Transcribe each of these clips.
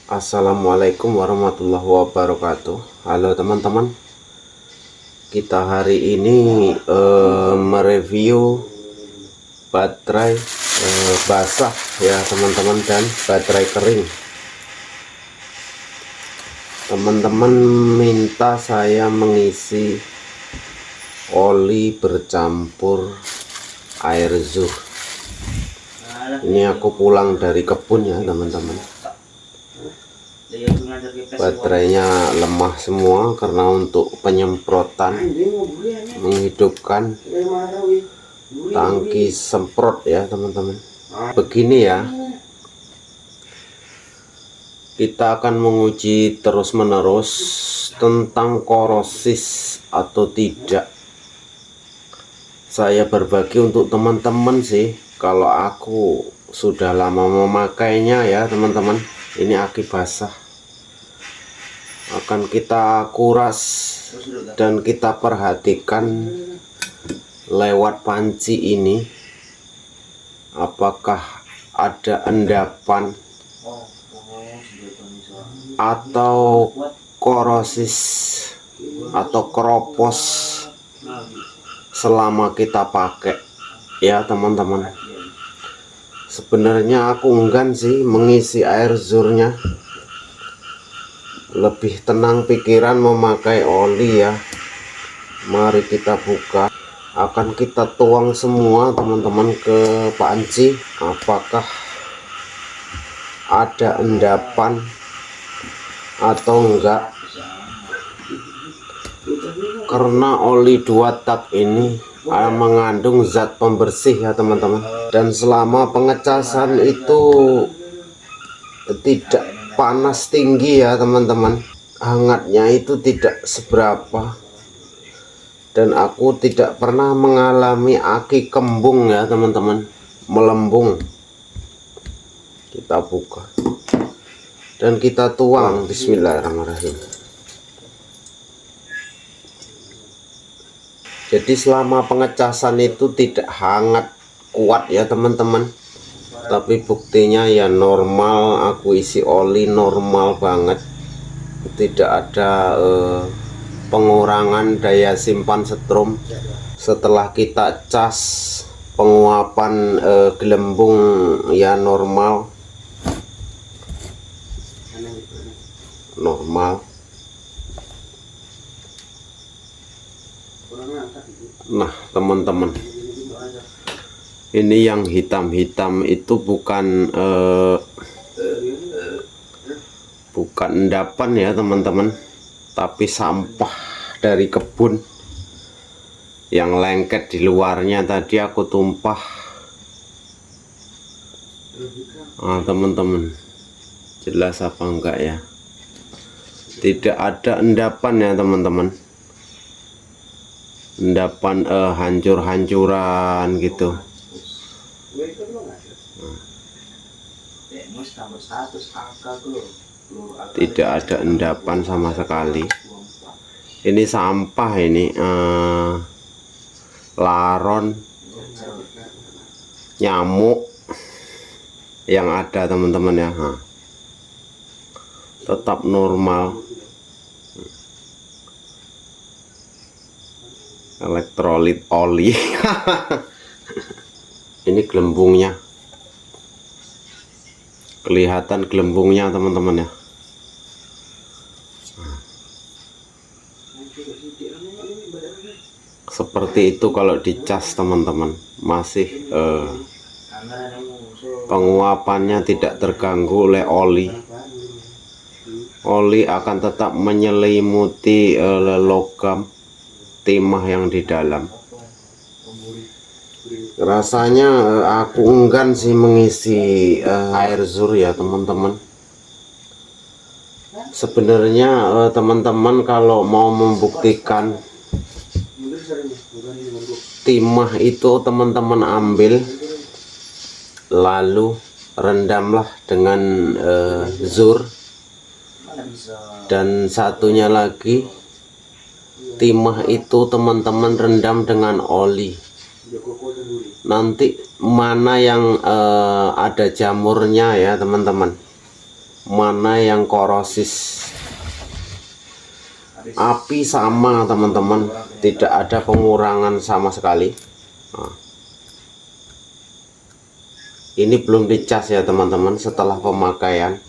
Assalamualaikum warahmatullahi wabarakatuh. Halo teman-teman, kita hari ini mereview baterai basah ya teman-teman, dan baterai kering. Teman-teman minta saya mengisi oli bercampur air zur. Ini aku pulang dari kebun ya teman-teman. Baterainya lemah semua karena untuk penyemprotan menghidupkan tangki semprot ya teman-teman. Begini ya, kita akan menguji terus-menerus tentang korosis atau tidak. Saya berbagi untuk teman-teman sih, kalau aku sudah lama memakainya ya teman-teman. Ini aki basah, akan kita kuras dan kita perhatikan lewat panci ini, apakah ada endapan atau korosis atau keropos selama kita pakai ya teman-teman. Sebenarnya aku enggan sih mengisi air zurnya, lebih tenang pikiran memakai oli ya. Mari kita buka, akan kita tuang semua teman-teman ke panci, apakah ada endapan atau enggak. Karena oli 2 tak ini mengandung zat pembersih ya teman-teman, dan selama pengecasan itu tidak panas tinggi ya teman-teman, hangatnya itu tidak seberapa, dan aku tidak pernah mengalami aki kembung ya teman-teman, melembung. Kita buka dan kita tuang. Bismillahirrahmanirrahim. Jadi selama pengecasan itu tidak hangat kuat ya teman-teman, tapi buktinya ya normal. Aku isi oli normal banget, tidak ada pengurangan daya simpan setrum. Setelah kita cas, penguapan gelembung ya normal. Nah teman-teman, ini yang hitam-hitam itu bukan endapan ya teman-teman, tapi sampah dari kebun yang lengket di luarnya. Tadi aku tumpah. Teman-teman, jelas apa enggak ya? Tidak ada endapan ya teman-teman, endapan hancur-hancuran gitu. Tidak ada endapan sama sekali. Ini sampah, ini laron, nyamuk yang ada teman-teman ya. Tetap normal. Elektrolit oli. Ini gelembungnya, kelihatan gelembungnya teman-teman ya. Seperti itu kalau dicas teman-teman, masih penguapannya tidak terganggu oleh oli. Oli akan tetap menyelimuti logam timah yang di dalam. Rasanya aku enggan sih mengisi air zur ya teman-teman. Sebenarnya teman-teman kalau mau membuktikan timah itu, teman-teman ambil lalu rendamlah dengan zur, dan satunya lagi timah itu teman-teman rendam dengan oli. Nanti mana yang ada jamurnya ya teman-teman, mana yang korosis. Api sama teman-teman, tidak ada pengurangan sama sekali. Nah, ini belum dicas ya teman-teman. Setelah pemakaian,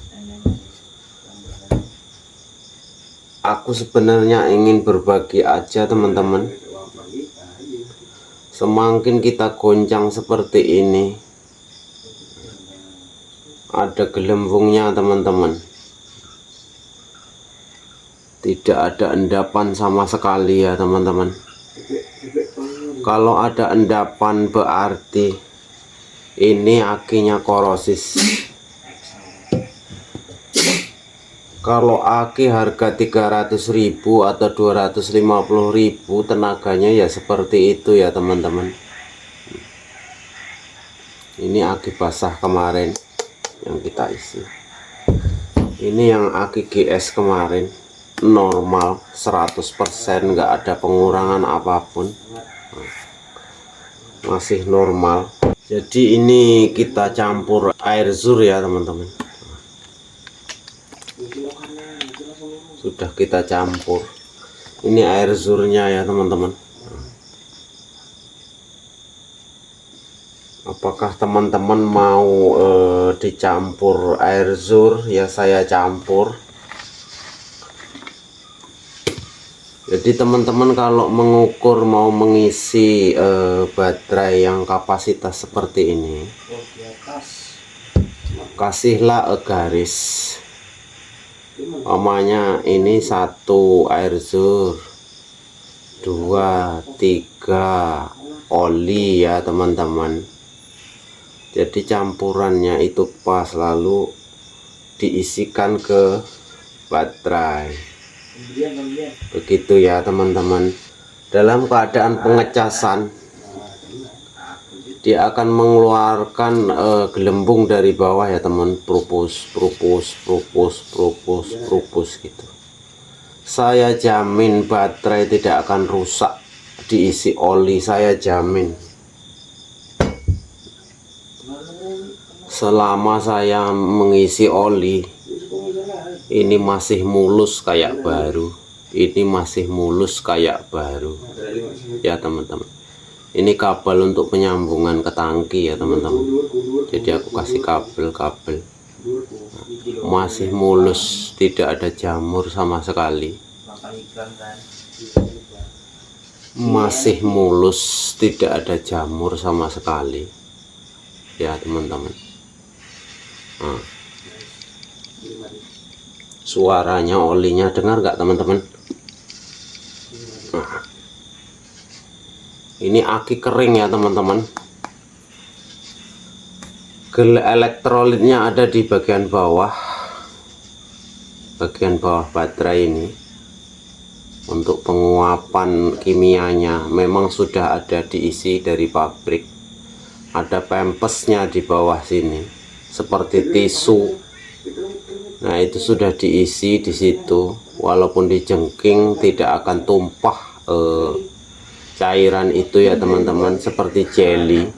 aku sebenarnya ingin berbagi aja teman-teman. Semakin kita goncang seperti ini, ada gelembungnya teman-teman, tidak ada endapan sama sekali ya teman-teman. Kalau ada endapan berarti ini akinya korosis. Kalau aki harga 300.000 atau 250.000, tenaganya ya seperti itu ya teman-teman. Ini aki basah kemarin yang kita isi. Ini yang aki GS kemarin, normal 100%, nggak ada pengurangan apapun, masih normal. Jadi ini kita campur air zur ya teman-teman. Sudah kita campur, ini air zurnya ya teman-teman. Apakah teman-teman mau dicampur air zur? Ya saya campur. Jadi teman-teman kalau mengukur mau mengisi baterai yang kapasitas seperti ini, kasihlah garis. Namanya ini 1 air zur, 2, 3 oli ya teman-teman. Jadi campurannya itu pas, lalu diisikan ke baterai. Begitu ya teman-teman. Dalam keadaan pengecasan, dia akan mengeluarkan gelembung dari bawah ya teman, propus gitu. Saya jamin baterai tidak akan rusak diisi oli, saya jamin. Selama saya mengisi oli, ini masih mulus kayak baru. Ini masih mulus kayak baru ya teman-teman. Ini kabel untuk penyambungan ke tangki ya teman-teman. Jadi aku kasih kabel masih mulus, tidak ada jamur sama sekali. Masih mulus, tidak ada jamur sama sekali ya teman-teman. Nah, suaranya olinya dengar nggak teman-teman? Nah, ini aki kering ya teman-teman. Gel elektrolitnya ada di bagian bawah baterai ini. Untuk penguapan kimianya memang sudah ada diisi dari pabrik. Ada pempesnya di bawah sini seperti tisu. Nah itu sudah diisi di situ. Walaupun dijengking tidak akan tumpah cairan itu ya teman-teman, seperti jelly.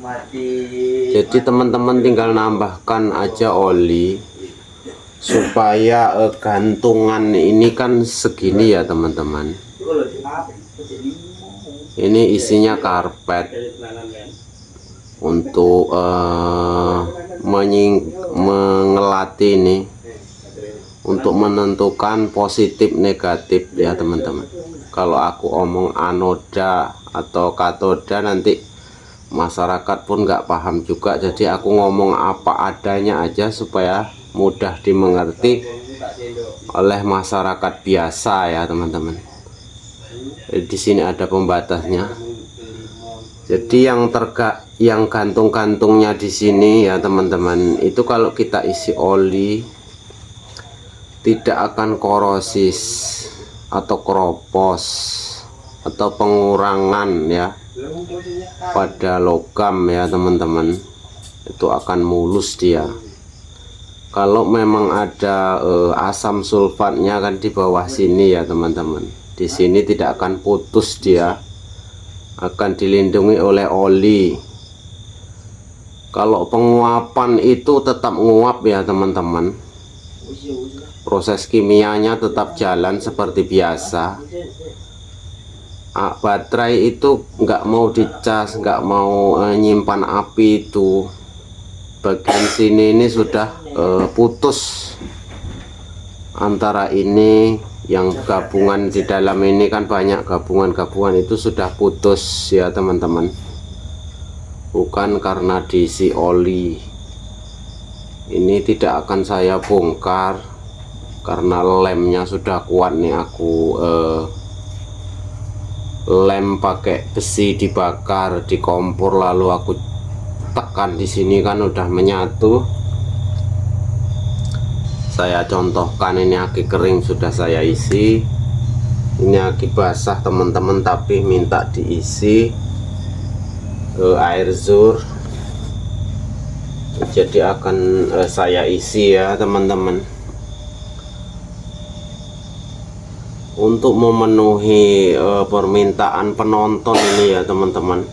Jadi teman-teman tinggal nambahkan aja oli supaya gantungan ini kan segini ya teman-teman. Ini isinya karpet untuk mengelati ini, untuk menentukan positif negatif ya teman-teman. Kalau aku omong anoda atau katoda nanti masyarakat pun nggak paham juga. Jadi aku ngomong apa adanya aja supaya mudah dimengerti oleh masyarakat biasa ya teman-teman. Di sini ada pembatasnya. Jadi yang gantung-gantungnya di sini ya teman-teman, itu kalau kita isi oli tidak akan korosis atau keropos atau pengurangan ya pada logam ya teman-teman. Itu akan mulus dia. Kalau memang ada asam sulfatnya kan di bawah sini ya teman-teman, di sini tidak akan putus, dia akan dilindungi oleh oli. Kalau penguapan itu tetap nguap ya teman-teman, proses kimianya tetap jalan seperti biasa. Baterai itu nggak mau dicas, nggak mau nyimpan api. Itu bagian sini ini sudah putus antara ini. Yang gabungan di dalam ini kan banyak gabungan-gabungan, itu sudah putus ya teman-teman, bukan karena diisi oli. Ini tidak akan saya bongkar karena lemnya sudah kuat nih. Aku lem pakai besi dibakar di kompor, lalu aku tekan di sini kan udah menyatu. Saya contohkan, ini aki kering sudah saya isi, ini aki basah teman-teman, tapi minta diisi air zur, jadi akan saya isi ya teman-teman, untuk memenuhi permintaan penonton ini ya teman-teman.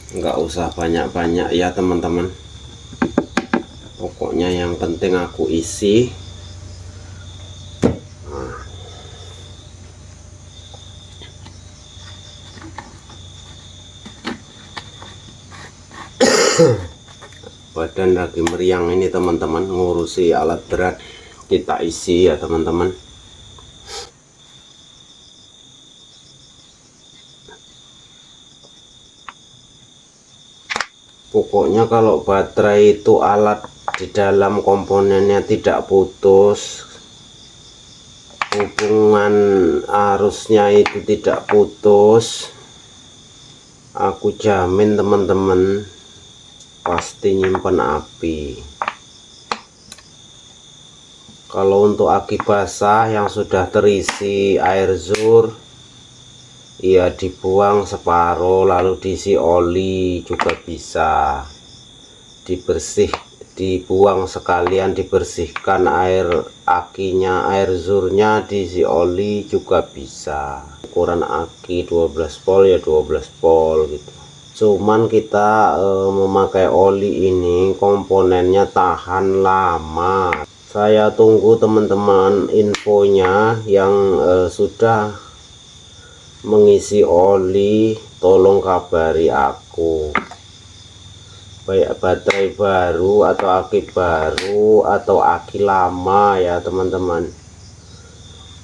Nggak usah banyak-banyak ya teman-teman, pokoknya yang penting aku isi. Badan lagi meriang ini teman-teman, ngurusi alat berat, kita isi ya teman-teman. Pokoknya kalau baterai itu alat di dalam komponennya tidak putus, hubungan arusnya itu tidak putus, aku jamin teman-teman pasti nyimpen api. Kalau untuk aki basah yang sudah terisi air zur, ya dibuang separuh lalu diisi oli juga bisa. Dibuang sekalian, dibersihkan air akinya, air zurnya, diisi oli juga bisa. Ukuran aki 12 volt ya 12 volt gitu. Cuman kita memakai oli ini komponennya tahan lama. Saya tunggu teman-teman infonya yang sudah mengisi oli, tolong kabari aku, baik baterai baru atau aki baru atau aki lama ya teman-teman.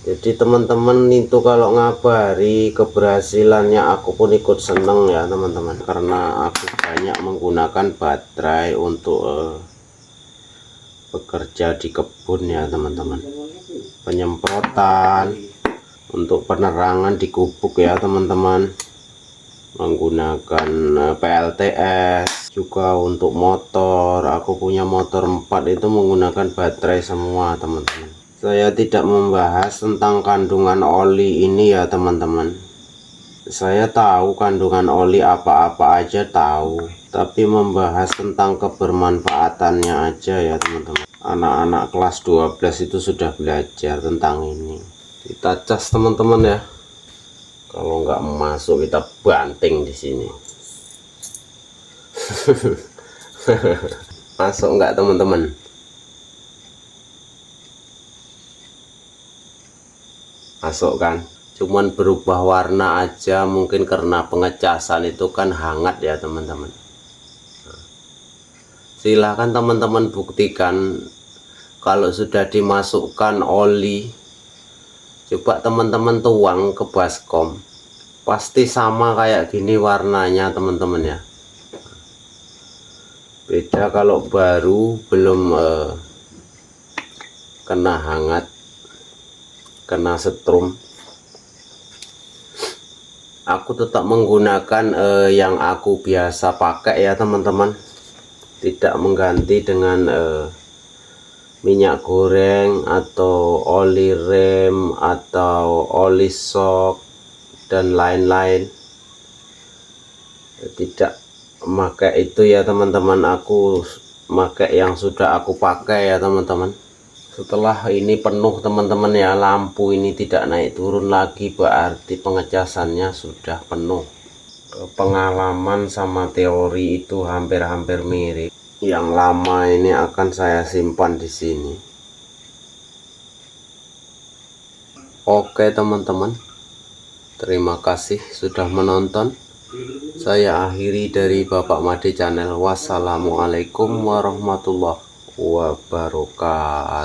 Jadi teman-teman itu kalau ngabari keberhasilannya, aku pun ikut seneng ya teman-teman, karena aku banyak menggunakan baterai untuk bekerja di kebun ya teman-teman, penyemprotan, untuk penerangan di gubuk ya teman-teman, menggunakan PLTS juga. Untuk motor, aku punya motor 4 itu menggunakan baterai semua teman-teman. Saya tidak membahas tentang kandungan oli ini ya teman-teman. Saya tahu kandungan oli apa-apa aja tahu, tapi membahas tentang kebermanfaatannya aja ya teman-teman. Anak-anak kelas 12 itu sudah belajar tentang ini. Kita cas teman-teman ya. Kalau nggak masuk kita banting di sini. Masuk nggak teman-teman? Masuk kan? Cuman berubah warna aja, mungkin karena pengecasan itu kan hangat ya teman-teman. Silahkan teman-teman buktikan kalau sudah dimasukkan oli. Coba teman-teman tuang ke baskom, pasti sama kayak gini warnanya teman-teman ya. Beda kalau baru belum kena hangat, kena setrum. Aku tetap menggunakan yang aku biasa pakai ya teman-teman, tidak mengganti dengan minyak goreng atau oli rem atau oli shock dan lain-lain. Tidak pakai itu ya teman-teman, aku pakai yang sudah aku pakai ya teman-teman. Setelah ini penuh teman-teman ya, lampu ini tidak naik turun lagi, berarti pengecasannya sudah penuh. Pengalaman sama teori itu hampir-hampir mirip. Yang lama ini akan saya simpan di sini. Oke teman-teman, terima kasih sudah menonton. Saya akhiri dari Bapak Made Channel. Wassalamualaikum warahmatullahi wabarakatuh.